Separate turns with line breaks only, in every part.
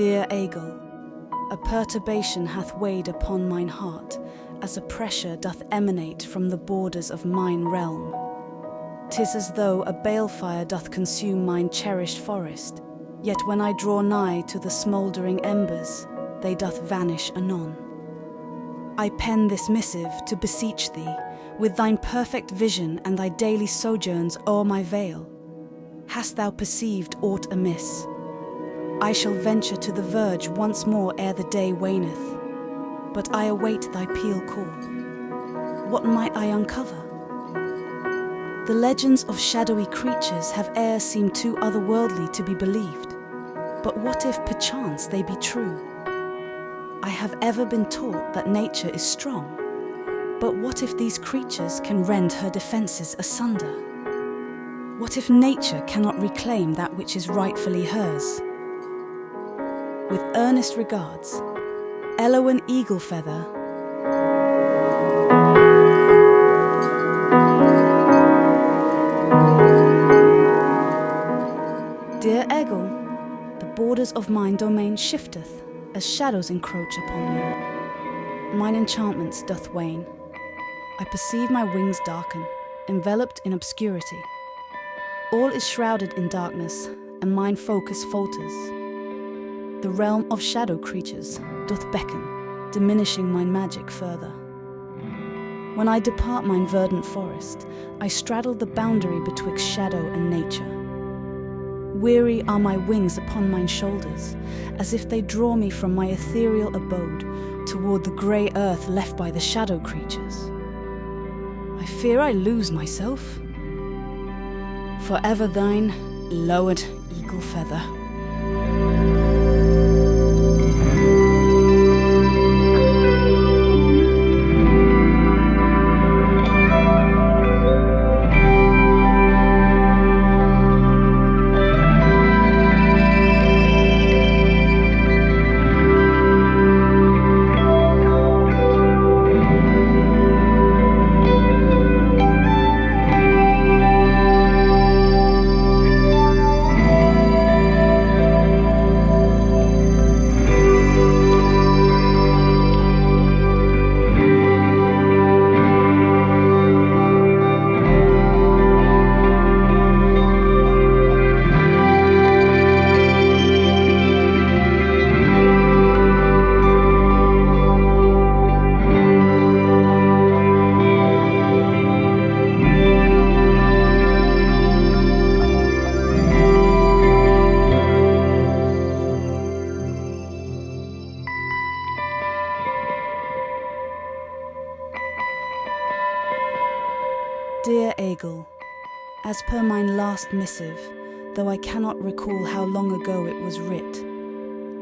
Dear Eagle, a perturbation hath weighed upon mine heart, as a pressure doth emanate from the borders of mine realm. 'Tis as though a balefire doth consume mine cherished forest, yet when I draw nigh to the smouldering embers, they doth vanish anon. I pen this missive to beseech thee, with thine perfect vision and thy daily sojourns o'er my vale. Hast thou perceived aught amiss? I shall venture to the verge once more ere the day waneth, but I await thy peal call. What might I uncover? The legends of shadowy creatures have e'er seemed too otherworldly to be believed, but what if perchance they be true? I have ever been taught that nature is strong, but what if these creatures can rend her defences asunder? What if nature cannot reclaim that which is rightfully hers? With earnest regards, Eloan Eaglefeather. Dear Eagle, the borders of mine domain shifteth as shadows encroach upon me. Mine enchantments doth wane. I perceive my wings darken, enveloped in obscurity. All is shrouded in darkness, and mine focus falters. The realm of shadow creatures doth beckon, diminishing mine magic further. When I depart mine verdant forest, I straddle the boundary betwixt shadow and nature. Weary are my wings upon mine shoulders, as if they draw me from my ethereal abode toward the grey earth left by the shadow creatures. I fear I lose myself. Forever thine, lowered eagle feather. Dear Eagle, as per mine last missive, though I cannot recall how long ago it was writ,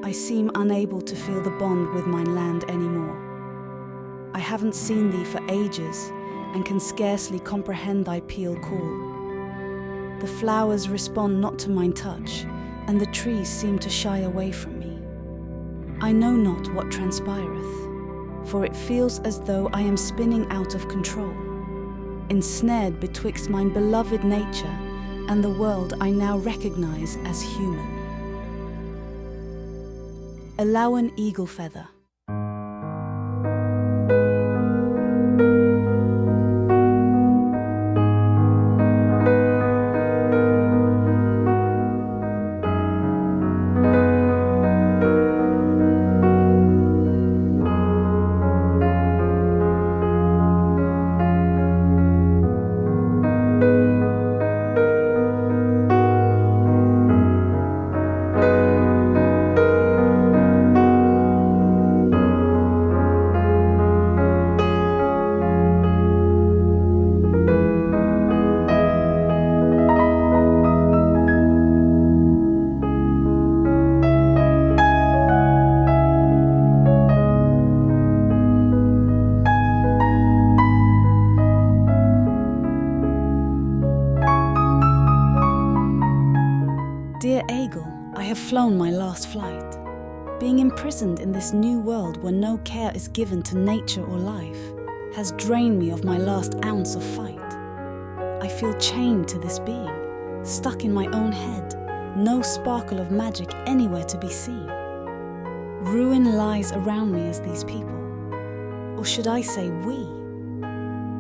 I seem unable to feel the bond with mine land anymore. I haven't seen thee for ages, and can scarcely comprehend thy peal call. The flowers respond not to mine touch, and the trees seem to shy away from me. I know not what transpireth, for it feels as though I am spinning out of control, ensnared betwixt mine beloved nature and the world I now recognize as human. Eloan Eaglefeather. Dear Eagle, I have flown my last flight. Being imprisoned in this new world where no care is given to nature or life has drained me of my last ounce of fight. I feel chained to this being, stuck in my own head, no sparkle of magic anywhere to be seen. Ruin lies around me as these people. Or should I say we?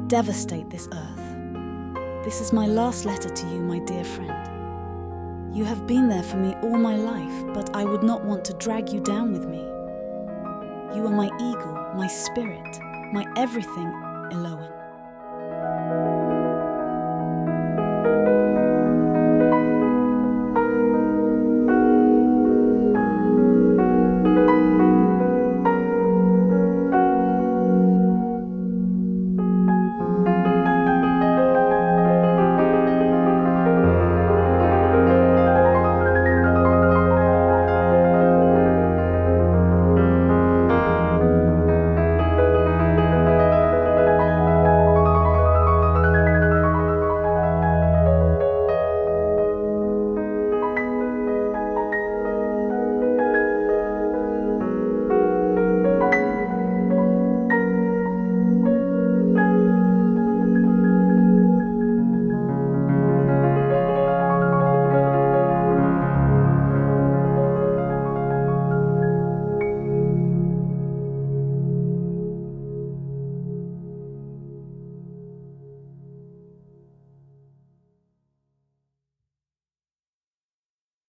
Devastate this earth. This is my last letter to you, my dear friend. You have been there for me all my life, but I would not want to drag you down with me. You are my eagle, my spirit, my everything, Eloa.